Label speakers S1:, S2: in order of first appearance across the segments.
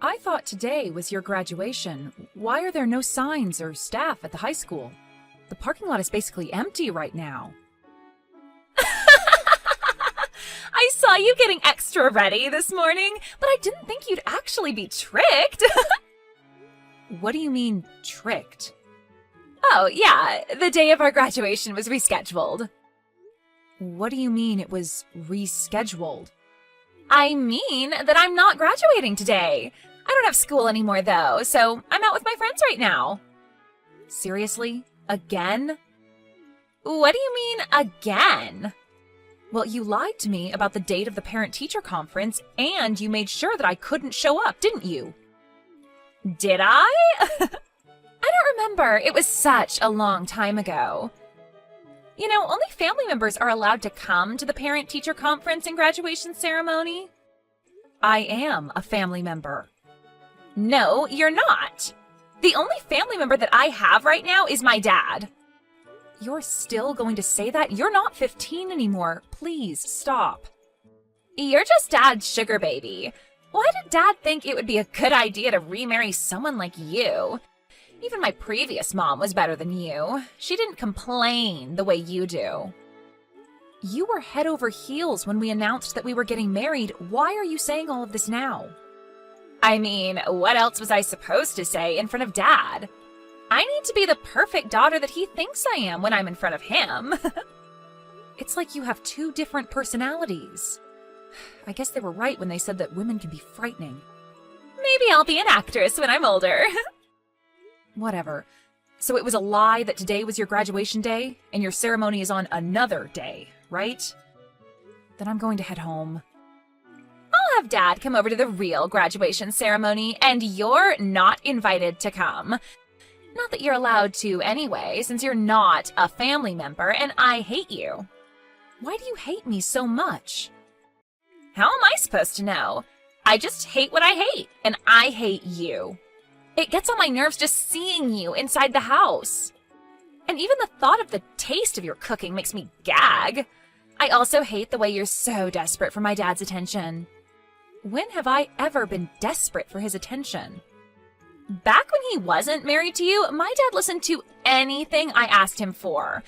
S1: I thought today was your graduation. Why are there no signs or staff at the high school? The parking lot is basically empty right now.
S2: I saw you getting extra ready this morning, but I didn't think you'd actually be tricked.
S1: What do you mean, tricked?
S2: Oh, yeah, the day of our graduation was rescheduled.
S1: What do you mean it was rescheduled?
S2: I mean that I'm not graduating today. I don't have school anymore, though, so I'm out with my friends right now.
S1: Seriously? Again?
S2: What do you mean, again?
S1: Well, you lied to me about the date of the parent-teacher conference, and you made sure that I couldn't show up, didn't you?
S2: Did I? I don't remember. It was such a long time ago. You know, only family members are allowed to come to the parent-teacher conference and graduation ceremony.
S1: I am a family member.
S2: No, you're not. The only family member that I have right now is my dad.
S1: You're still going to say that? You're not 15 anymore. Please, stop.
S2: You're just Dad's sugar baby. Why did Dad think it would be a good idea to remarry someone like you? Even my previous mom was better than you. She didn't complain the way you do.
S1: You were head over heels when we announced that we were getting married. Why are you saying all of this now?
S2: I mean, what else was I supposed to say in front of Dad? I need to be the perfect daughter that he thinks I am when I'm in front of him.
S1: It's like you have two different personalities. I guess they were right when they said that women can be frightening.
S2: Maybe I'll be an actress when I'm older.
S1: Whatever. So it was a lie that today was your graduation day, and your ceremony is on another day, right? Then I'm going to head home.
S2: I'll have Dad come over to the real graduation ceremony, and you're not invited to come. Not that you're allowed to anyway, since you're not a family member, and I hate you.
S1: Why do you hate me so much?
S2: How am I supposed to know? I just hate what I hate, and I hate you. It gets on my nerves just seeing you inside the house. And even the thought of the taste of your cooking makes me gag. I also hate the way you're so desperate for my dad's attention.
S1: When have I ever been desperate for his attention?
S2: Back when he wasn't married to you, my dad listened to anything I asked him for.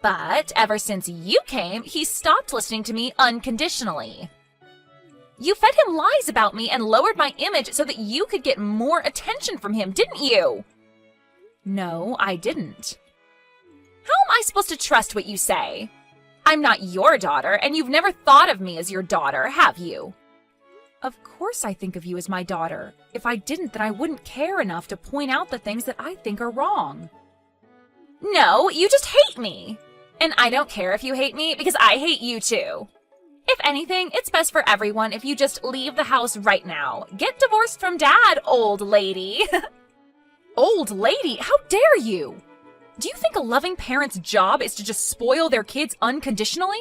S2: But ever since you came, he stopped listening to me unconditionally. You fed him lies about me and lowered my image so that you could get more attention from him, didn't you?
S1: No, I didn't.
S2: How am I supposed to trust what you say? I'm not your daughter, and you've never thought of me as your daughter, have you?
S1: Of course I think of you as my daughter. If I didn't, then I wouldn't care enough to point out the things that I think are wrong.
S2: No, you just hate me. And I don't care if you hate me, because I hate you too. If anything, it's best for everyone if you just leave the house right now. Get divorced from Dad, old lady.
S1: Old lady? How dare you? Do you think a loving parent's job is to just spoil their kids unconditionally?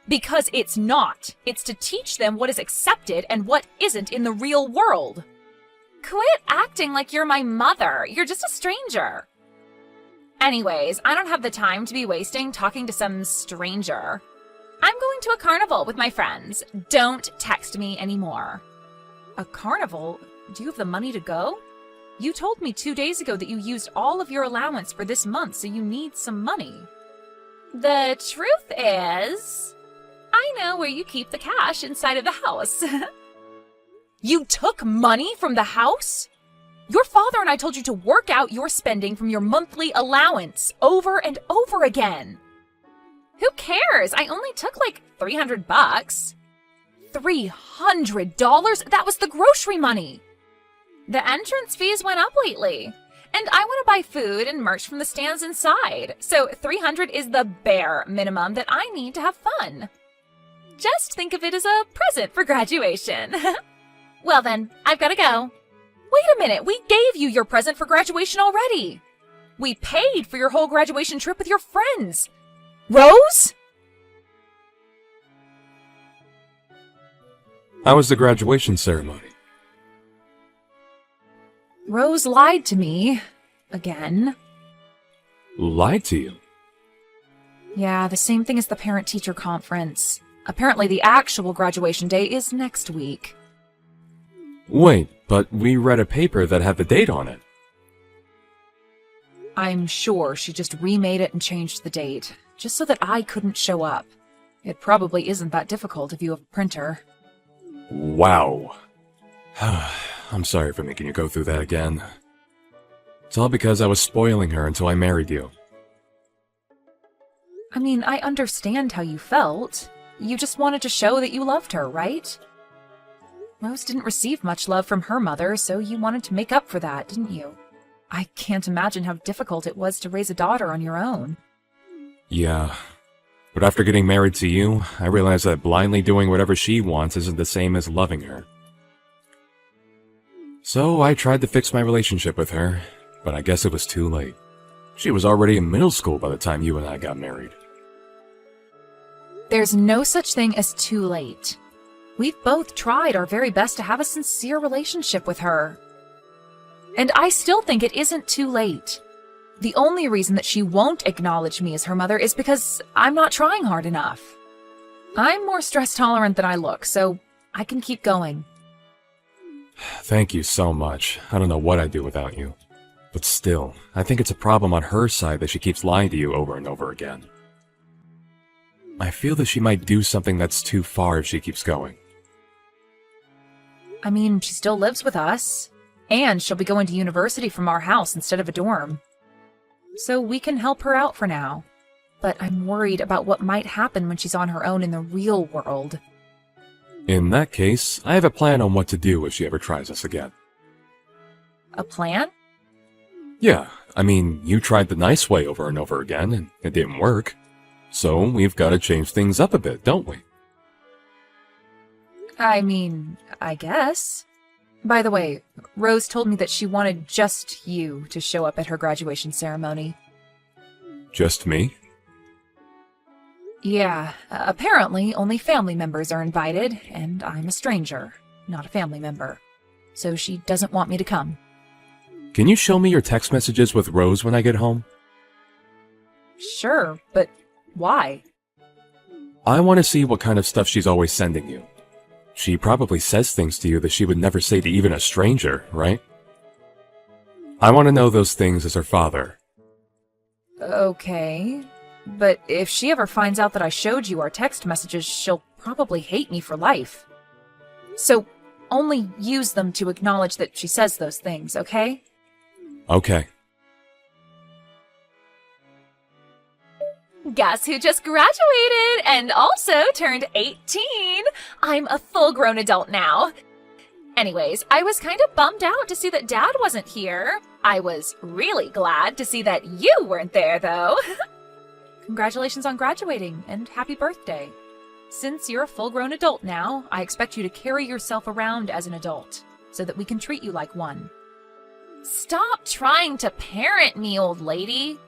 S1: Because it's not. It's to teach them what is accepted and what isn't in the real world.
S2: Quit acting like you're my mother. You're just a stranger. Anyways, I don't have the time to be wasting talking to some stranger. I'm going to a carnival with my friends. Don't text me anymore.
S1: A carnival? Do you have the money to go? You told me 2 days ago that you used all of your allowance for this month, so you need some money.
S2: The truth is, I know where you keep the cash inside of the house.
S1: You took money from the house? Your father and I told you to work out your spending from your monthly allowance over and over again.
S2: Who cares? I only took like $300.
S1: $300? That was the grocery money.
S2: The entrance fees went up lately. And I want to buy food and merch from the stands inside. So $300 is the bare minimum that I need to have fun. Just think of it as a present for graduation. Well then, I've got to go.
S1: Wait a minute, we gave you your present for graduation already. We paid for your whole graduation trip with your friends. Rose?
S3: How was the graduation ceremony?
S1: Rose lied to me. Again.
S3: Lied to you?
S1: Yeah, the same thing as the parent-teacher conference. Apparently the actual graduation day is next week.
S3: Wait, but we read a paper that had the date on it.
S1: I'm sure she just remade it and changed the date, just so that I couldn't show up. It probably isn't that difficult if you have a printer.
S3: Wow. I'm sorry for making you go through that again. It's all because I was spoiling her until I married you.
S1: I mean, I understand how you felt. You just wanted to show that you loved her, right? Rose didn't receive much love from her mother, so you wanted to make up for that, didn't you? I can't imagine how difficult it was to raise a daughter on your own.
S3: Yeah. But after getting married to you, I realized that blindly doing whatever she wants isn't the same as loving her. So I tried to fix my relationship with her, but I guess it was too late. She was already in middle school by the time you and I got married.
S1: There's no such thing as too late. We've both tried our very best to have a sincere relationship with her. And I still think it isn't too late. The only reason that she won't acknowledge me as her mother is because I'm not trying hard enough. I'm more stress tolerant than I look, so I can keep going.
S3: Thank you so much. I don't know what I'd do without you. But still, I think it's a problem on her side that she keeps lying to you over and over again. I feel that she might do something that's too far if she keeps going.
S1: I mean, she still lives with us. And she'll be going to university from our house instead of a dorm. So we can help her out for now. But I'm worried about what might happen when she's on her own in the real world.
S3: In that case, I have a plan on what to do if she ever tries us again.
S1: A plan?
S3: Yeah, I mean, you tried the nice way over and over again, and it didn't work. So we've got to change things up a bit, don't we?
S1: I mean, I guess. By the way, Rose told me that she wanted just you to show up at her graduation ceremony.
S3: Just me?
S1: Yeah, apparently only family members are invited, and I'm a stranger, not a family member. So she doesn't want me to come.
S3: Can you show me your text messages with Rose when I get home?
S1: Sure, but why?
S3: I want to see what kind of stuff she's always sending you. She probably says things to you that she would never say to even a stranger, right? I want to know those things as her father.
S1: Okay, but if she ever finds out that I showed you our text messages, she'll probably hate me for life. So only use them to acknowledge that she says those things, okay?
S3: Okay.
S2: Guess who just graduated and also turned 18? I'm a full-grown adult now. Anyways, I was kind of bummed out to see that Dad wasn't here. I was really glad to see that you weren't there, though.
S1: Congratulations on graduating, and happy birthday. Since you're a full-grown adult now, I expect you to carry yourself around as an adult, so that we can treat you like one.
S2: Stop trying to parent me, old lady.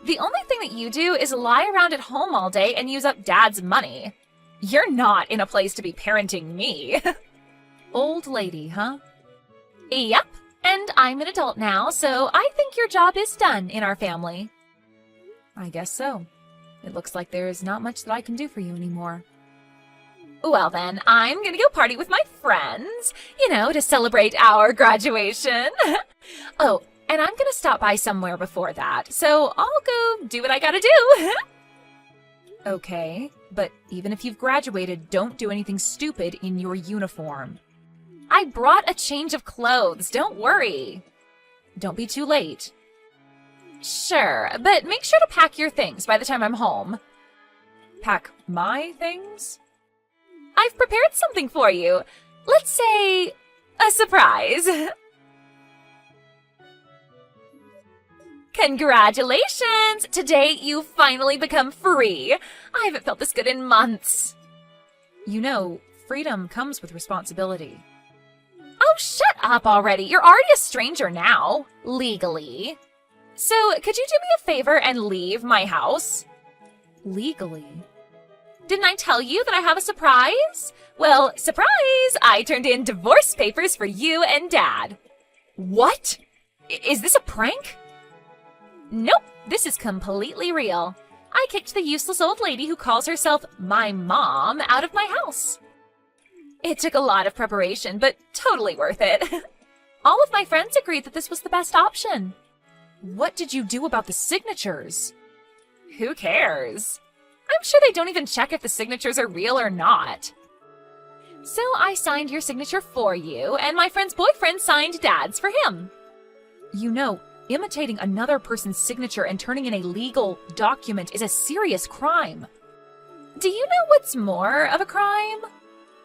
S2: The only thing that you do is lie around at home all day and use up Dad's money. You're not in a place to be parenting me.
S1: Old lady, huh?
S2: Yep, and I'm an adult now, so I think your job is done in our family.
S1: I guess so. It looks like there's not much that I can do for you anymore.
S2: Well then, I'm gonna go party with my friends, to celebrate our graduation. Oh, and I'm gonna stop by somewhere before that, so I'll go do what I gotta do.
S1: Okay, but even if you've graduated, don't do anything stupid in your uniform.
S2: I brought a change of clothes, don't worry.
S1: Don't be too late.
S2: Sure, but make sure to pack your things by the time I'm home.
S1: Pack my things?
S2: I've prepared something for you. Let's say, a surprise. Congratulations! Today you finally become free. I haven't felt this good in months.
S1: You know, freedom comes with responsibility.
S2: Oh, shut up already. You're already a stranger now, legally. So, could you do me a favor and leave my house?
S1: Legally?
S2: Didn't I tell you that I have a surprise? Well, surprise! I turned in divorce papers for you and Dad.
S1: What? Is this a prank?
S2: Nope, this is completely real. I kicked the useless old lady who calls herself my mom out of my house. It took a lot of preparation, but totally worth it. All of my friends agreed that this was the best option.
S1: What did you do about the signatures?
S2: Who cares? I'm sure they don't even check if the signatures are real or not. So I signed your signature for you, and my friend's boyfriend signed Dad's for him.
S1: You know, imitating another person's signature and turning in a legal document is a serious crime.
S2: Do you know what's more of a crime?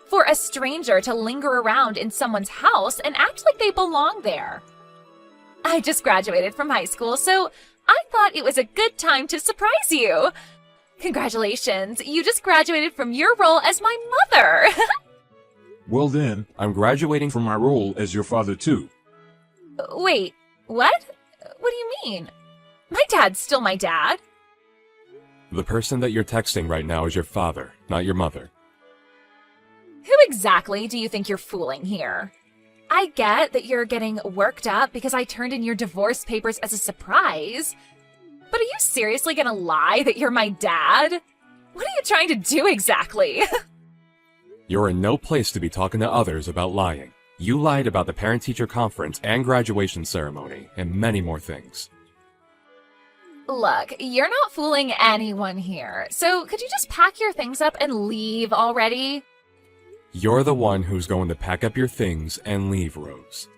S2: For a stranger to linger around in someone's house and act like they belong there. I just graduated from high school, so I thought it was a good time to surprise you. Congratulations, you just graduated from your role as my mother.
S4: Well then, I'm graduating from my role as your father too.
S2: Wait, what? What do you mean? My dad's still my dad.
S3: The person that you're texting right now is your father, not your mother.
S2: Who exactly do you think you're fooling here? I get that you're getting worked up because I turned in your divorce papers as a surprise. But are you seriously gonna lie that you're my dad? What are you trying to do exactly?
S3: You're in no place to be talking to others about lying. You lied about the parent-teacher conference and graduation ceremony, and many more things.
S2: Look, you're not fooling anyone here, so could you just pack your things up and leave already?
S3: You're the one who's going to pack up your things and leave, Rose.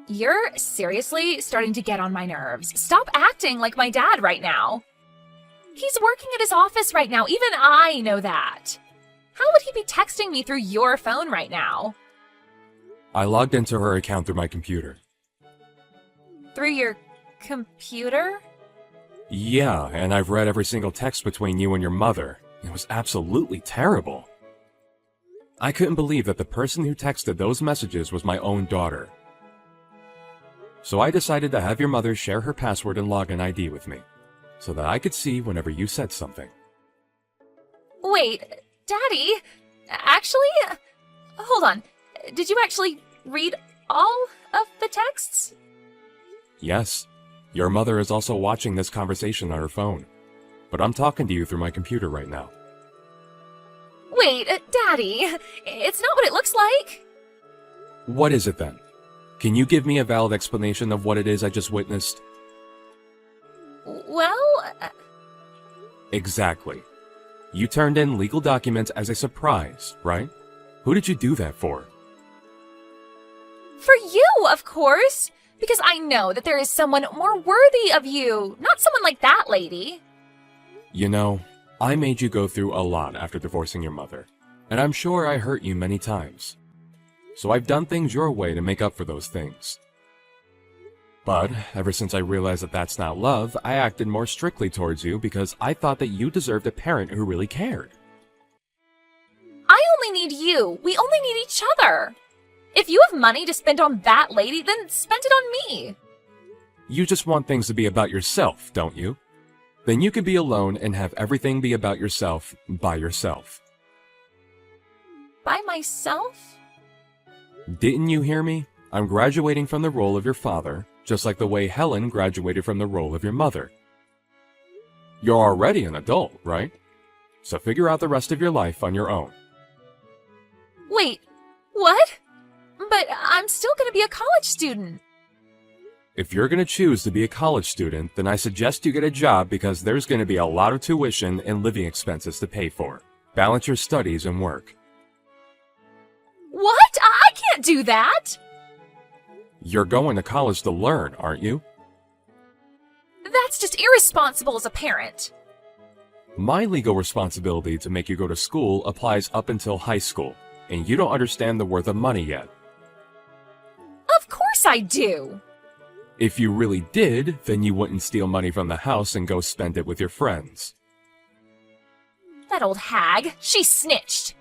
S2: You're seriously starting to get on my nerves. Stop acting like my dad right now. He's working at his office right now, even I know that. How would he be texting me through your phone right now?
S3: I logged into her account through my computer.
S2: Through your computer?
S3: Yeah, and I've read every single text between you and your mother. It was absolutely terrible. I couldn't believe that the person who texted those messages was my own daughter. So I decided to have your mother share her password and login ID with me, so that I could see whenever you said something.
S2: Wait, Daddy? Actually? Hold on. Did you actually read all of the texts?
S3: Yes. Your mother is also watching this conversation on her phone. But I'm talking to you through my computer right now.
S2: Wait, Daddy, it's not what it looks like.
S3: What is it then? Can you give me a valid explanation of what it is I just witnessed?
S2: Well...
S3: Exactly. You turned in legal documents as a surprise, right? Who did you do that for?
S2: For you, of course! Because I know that there is someone more worthy of you, not someone like that lady.
S3: You know, I made you go through a lot after divorcing your mother, and I'm sure I hurt you many times. So I've done things your way to make up for those things. But ever since I realized that that's not love, I acted more strictly towards you because I thought that you deserved a parent who really cared.
S2: I only need you. We only need each other. If you have money to spend on that lady, then spend it on me.
S3: You just want things to be about yourself, don't you? Then you can be alone and have everything be about yourself by yourself.
S2: By myself?
S3: Didn't you hear me? I'm graduating from the role of your father, just like the way Helen graduated from the role of your mother. You're already an adult, right? So figure out the rest of your life on your own.
S2: Wait, what? But I'm still going to be a college student.
S3: If you're going to choose to be a college student, then I suggest you get a job because there's going to be a lot of tuition and living expenses to pay for. Balance your studies and work.
S2: What? I can't do that!
S3: You're going to college to learn, aren't you?
S2: That's just irresponsible as a parent.
S3: My legal responsibility to make you go to school applies up until high school, and you don't understand the worth of money yet.
S2: Of course I do!
S3: If you really did, then you wouldn't steal money from the house and go spend it with your friends.
S2: That old hag, she snitched.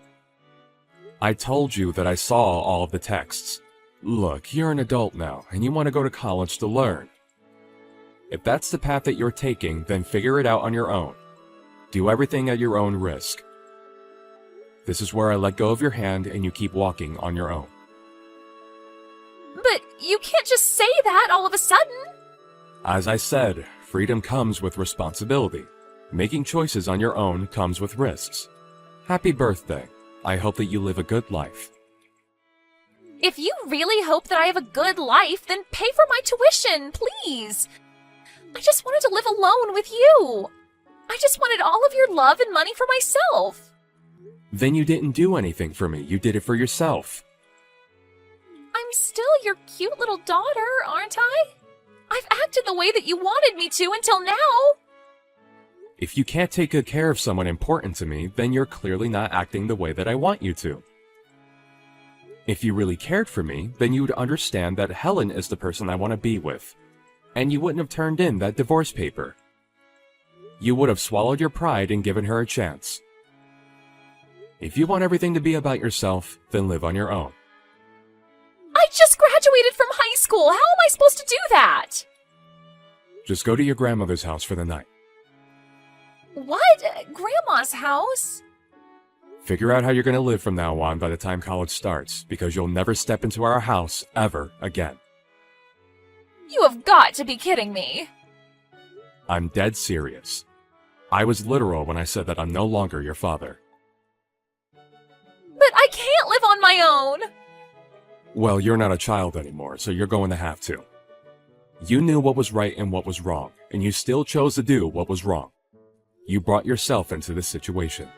S3: I told you that I saw all of the texts. Look, you're an adult now, and you want to go to college to learn. If that's the path that you're taking, then figure it out on your own. Do everything at your own risk. This is where I let go of your hand and you keep walking on your own.
S2: But you can't just say that all of a sudden.
S3: As I said, freedom comes with responsibility. Making choices on your own comes with risks. Happy birthday, I hope that you live a good life.
S2: If you really hope that I have a good life, then pay for my tuition, please. I just wanted to live alone with you. I just wanted all of your love and money for myself.
S3: Then you didn't do anything for me. You did it for yourself.
S2: I'm still your cute little daughter, aren't I? I've acted the way that you wanted me to until now.
S3: If you can't take good care of someone important to me, then you're clearly not acting the way that I want you to. If you really cared for me, then you would understand that Helen is the person I want to be with, and you wouldn't have turned in that divorce paper. You would have swallowed your pride and given her a chance. If you want everything to be about yourself, then live on your own.
S2: I just graduated from high school. How am I supposed to do that?
S3: Just go to your grandmother's house for the night.
S2: What? Grandma's house?
S3: Figure out how you're going to live from now on by the time college starts, because you'll never step into our house ever again.
S2: You have got to be kidding me.
S3: I'm dead serious. I was literal when I said that I'm no longer your father.
S2: But I can't live on my own.
S3: Well, you're not a child anymore, so you're going to have to. You knew what was right and what was wrong, and you still chose to do what was wrong. You brought yourself into this situation.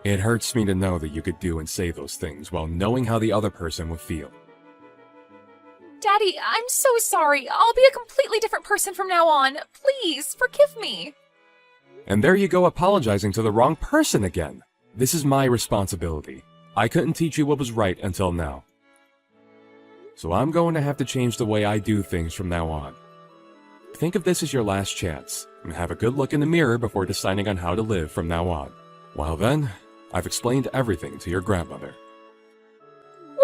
S3: It hurts me to know that you could do and say those things while knowing how the other person would feel.
S2: Daddy, I'm so sorry. I'll be a completely different person from now on. Please, forgive me.
S3: And there you go apologizing to the wrong person again. This is my responsibility. I couldn't teach you what was right until now. So I'm going to have to change the way I do things from now on. Think of this as your last chance, and have a good look in the mirror before deciding on how to live from now on. Well then, I've explained everything to your grandmother.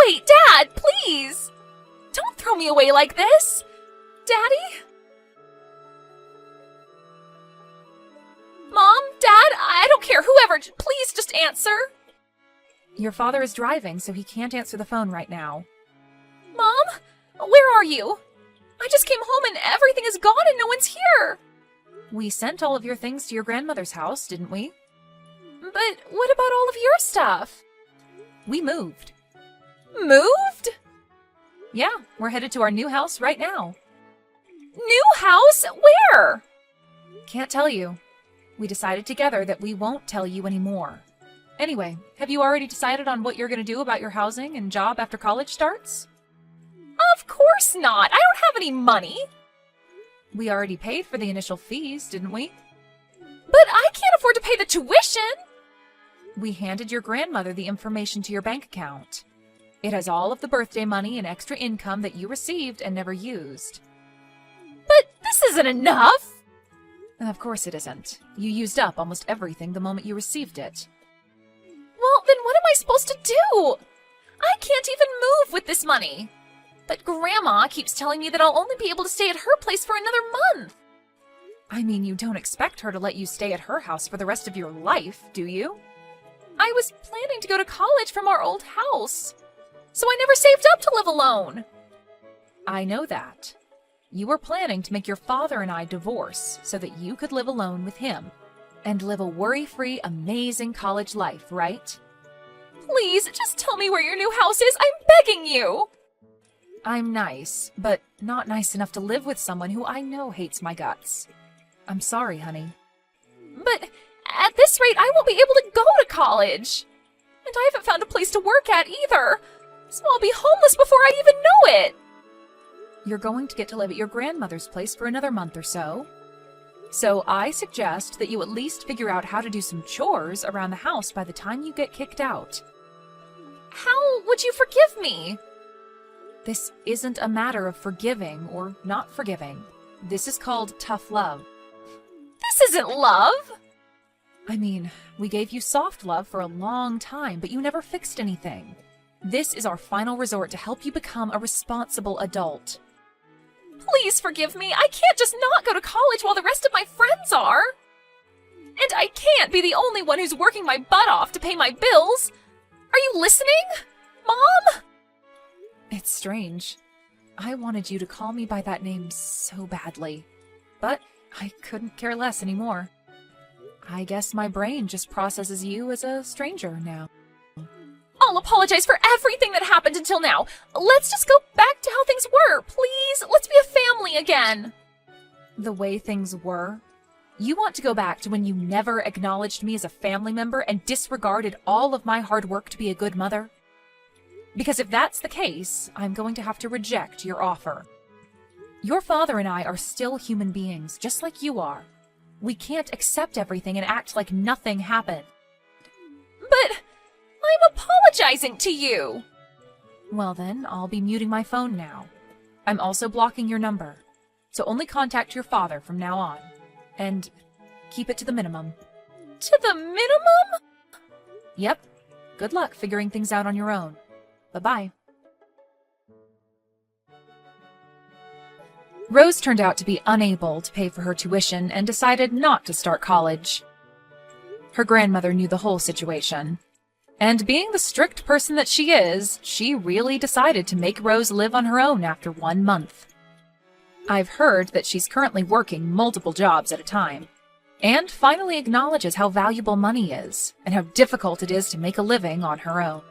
S2: Wait, Dad, please! Don't throw me away like this! Daddy? Mom? Dad? I don't care, whoever, please just answer!
S1: Your father is driving, so he can't answer the phone right now.
S2: Mom? Where are you? I just came home and everything is gone and no one's here!
S1: We sent all of your things to your grandmother's house, didn't we?
S2: But what about all of your stuff?
S1: We moved.
S2: Moved?
S1: Yeah, we're headed to our new house right now.
S2: New house? Where?
S1: Can't tell you. We decided together that we won't tell you anymore. Anyway, have you already decided on what you're going to do about your housing and job after college starts?
S2: Of course not. I don't have any money.
S1: We already paid for the initial fees, didn't we?
S2: But I can't afford to pay the tuition.
S1: We handed your grandmother the information to your bank account. It has all of the birthday money and extra income that you received and never used.
S2: But this isn't enough.
S1: Of course it isn't. You used up almost everything the moment you received it.
S2: Well, then what am I supposed to do? I can't even move with this money. But Grandma keeps telling me that I'll only be able to stay at her place for another month.
S1: I mean, you don't expect her to let you stay at her house for the rest of your life, do you?
S2: I was planning to go to college from our old house, so I never saved up to live alone.
S1: I know that. You were planning to make your father and I divorce so that you could live alone with him and live a worry-free, amazing college life, right?
S2: Please, just tell me where your new house is. I'm begging you.
S1: I'm nice, but not nice enough to live with someone who I know hates my guts. I'm sorry, honey.
S2: But at this rate, I won't be able to go to college. And I haven't found a place to work at either. So I'll be homeless before I even know it.
S1: You're going to get to live at your grandmother's place for another month or so. So I suggest that you at least figure out how to do some chores around the house by the time you get kicked out.
S2: How would you forgive me?
S1: This isn't a matter of forgiving or not forgiving. This is called tough love.
S2: This isn't love.
S1: I mean, we gave you soft love for a long time, but you never fixed anything. This is our final resort to help you become a responsible adult.
S2: Please forgive me. I can't just not go to college while the rest of my friends are. And I can't be the only one who's working my butt off to pay my bills. Are you listening, Mom?
S1: It's strange. I wanted you to call me by that name so badly, but I couldn't care less anymore. I guess my brain just processes you as a stranger now.
S2: I'll apologize for everything that happened until now. Let's just go back to how things were, please. Let's be a family again.
S1: The way things were? You want to go back to when you never acknowledged me as a family member and disregarded all of my hard work to be a good mother? Because if that's the case, I'm going to have to reject your offer. Your father and I are still human beings, just like you are. We can't accept everything and act like nothing happened.
S2: But I'm apologizing to you.
S1: Well then, I'll be muting my phone now. I'm also blocking your number, so only contact your father from now on. And keep it to the minimum.
S2: To the minimum?
S1: Yep. Good luck figuring things out on your own. Bye-bye. Rose turned out to be unable to pay for her tuition and decided not to start college. Her grandmother knew the whole situation. And being the strict person that she is, she really decided to make Rose live on her own after 1 month. I've heard that she's currently working multiple jobs at a time, and finally acknowledges how valuable money is, and how difficult it is to make a living on her own.